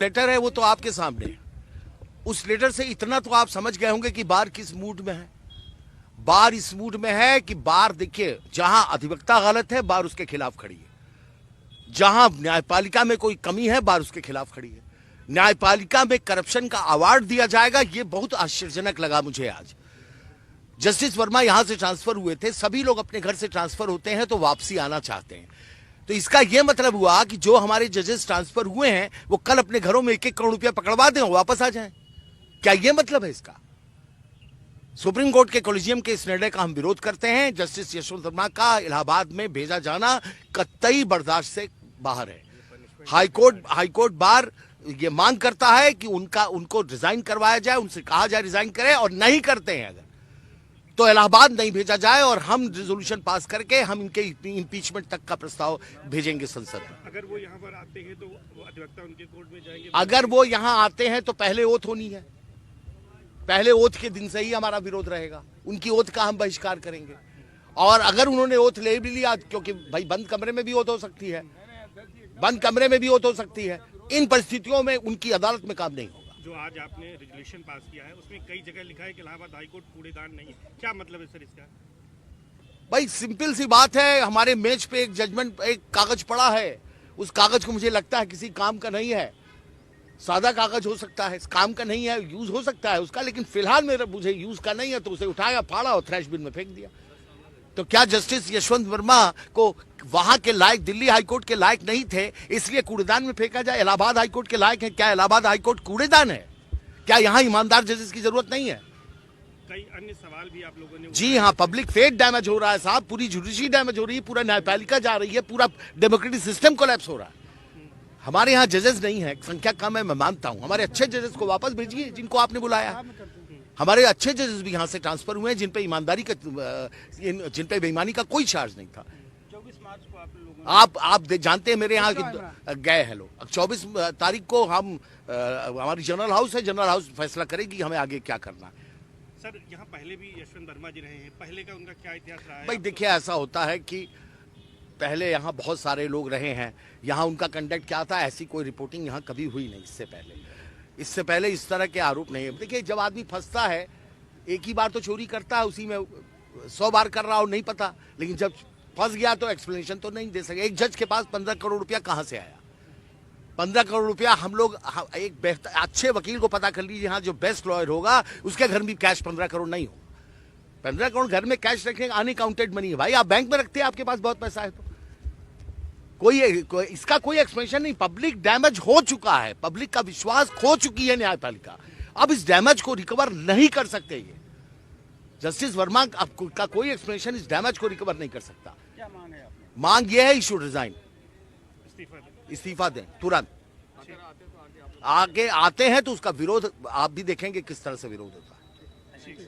Letter है वो तो आपके सामने है। उस लेटर से इतना तो आप समझ गए होंगे कि बार किस मूड में है। बार इस मूड में है कि बार देखिए जहां अधिवक्ता गलत है बार उसके खिलाफ खड़ी है, जहां न्यायपालिका में कोई कमी है बार उसके खिलाफ खड़ी है। न्यायपालिका में करप्शन का अवार्ड दिया जाएगा, ये बहुत आश्चर्यजनक लगा मुझे आज। जस्टिस वर्मा यहां से ट्रांसफर हुए थे, सभी लोग अपने घर से ट्रांसफर होते हैं तो वापसी आना चाहते हैं। तो इसका यह मतलब हुआ कि जो हमारे जजेस ट्रांसफर हुए हैं वो कल अपने घरों में 1-1 करोड़ रुपया पकड़वा दें और वापस आ जाएं। क्या यह मतलब है इसका? सुप्रीम कोर्ट के कॉलेजियम के इस निर्णय का हम विरोध करते हैं। जस्टिस यशवंत वर्मा का इलाहाबाद में भेजा जाना कतई बर्दाश्त से बाहर है। हाईकोर्ट बार ये मांग करता है कि उनको रिजाइन करवाया जाए, उनसे कहा जाए रिजाइन करें, और नहीं करते हैं अगर तो इलाहाबाद नहीं भेजा जाए और हम रिजोल्यूशन पास करके हम इनके इम्पीचमेंट तक का प्रस्ताव भेजेंगे संसद में। अगर वो यहाँ पर आते हैं तो वो अधिवक्ता उनके कोर्ट में जाएंगे। अगर वो यहाँ आते हैं तो पहले ओथ होनी है, पहले ओथ के दिन से ही हमारा विरोध रहेगा, उनकी ओथ का हम बहिष्कार करेंगे। और अगर उन्होंने ओथ ले भी लिया, क्योंकि भाई बंद कमरे में भी ओथ हो सकती है, बंद कमरे में भी ओथ हो सकती है, इन परिस्थितियों में उनकी अदालत में काम नहीं होगा। जो आज आपने रेजोल्यूशन पास किया है उसमें कई जगह लिखा है कि इलाहाबाद हाईकोर्ट कूड़ेदान नहीं है, क्या मतलब है सर इसका? भाई सिंपल सी बात है, हमारे मेज पे एक जजमेंट, एक कागज पड़ा है, उस कागज को मुझे लगता है किसी काम का नहीं है, सादा कागज हो सकता है, काम का नहीं है, यूज हो सकता है उसका, लेकिन फिलहाल मेरे मुझे यूज का नहीं है, तो उसे उठाया, फाड़ा और थ्रैश बिन में फेंक दिया। तो क्या जस्टिस यशवंत वर्मा को वहां के लायक, दिल्ली हाईकोर्ट के लायक नहीं थे इसलिए कूड़ेदान में फेंका जाए? इलाहाबाद हाईकोर्ट के लायक है? क्या इलाहाबाद हाईकोर्ट कूड़ेदान है? क्या यहाँ ईमानदार जजेस की जरूरत नहीं है? कई अन्य सवाल भी आप लोगों ने जी हाँ, पब्लिक फेथ डैमेज हो रहा है साहब, पूरी जुडिशरी डैमेज हो रही है, पूरा न्यायपालिका जा रही है, पूरा डेमोक्रेटिक सिस्टम कोलैप्स हो रहा है। हमारे यहाँ जजेस नहीं है, संख्या कम है, मैं मानता हूँ। हमारे अच्छे जजेस को वापस भेजिए जिनको आपने बुलाया। हमारे अच्छे जजेस भी यहाँ से ट्रांसफर हुए हैं जिन पे ईमानदारी का, जिन पे बेईमानी का कोई चार्ज नहीं था। 24 मार्च को आप लोगों जानते हैं मेरे यहाँ गए हैं लोग। 24 तारीख को हम हमारी जनरल हाउस है, जनरल हाउस फैसला करेगी हमें आगे क्या करना है। सर यहाँ पहले भी यशवंत वर्मा जी रहे हैं, पहले का उनका क्या इतिहास रहा है? भाई देखिए, ऐसा होता है कि पहले यहाँ बहुत सारे लोग रहे हैं, यहाँ उनका कंडक्ट क्या था ऐसी कोई रिपोर्टिंग यहाँ कभी हुई नहीं। इससे पहले इस तरह के आरोप नहीं है। देखिए, जब आदमी फंसता है, एक ही बार तो चोरी करता है, उसी में 100 बार कर रहा हो नहीं पता, लेकिन जब फंस गया तो एक्सप्लेनेशन तो नहीं दे सके। एक जज के पास 15 करोड़ रुपया कहाँ से आया? 15 करोड़ रुपया हम लोग, एक बेहतर अच्छे वकील को पता कर लीजिए, हाँ जो बेस्ट लॉयर होगा उसके घर में कैश 15 करोड़ नहीं हो। 15 करोड़ घर में कैश रखेंगे, अनअकाउंटेड मनी है भाई। आप बैंक में रखते हैं, आपके पास बहुत पैसा है तो कोई इसका कोई एक्सप्लेनेशन नहीं। पब्लिक डैमेज हो चुका है, पब्लिक का विश्वास खो चुकी है न्यायपालिका। अब इस डैमेज को रिकवर नहीं कर सकते ये जस्टिस वर्मा का कोई एक्सप्लेनेशन इस डैमेज को रिकवर नहीं कर सकता। क्या मांग है आपने? मांग ये है, ही शुड रिजाइन, इस्तीफा दें तुरंत। आगे आते हैं तो उसका विरोध आप भी देखेंगे किस तरह से विरोध होता है।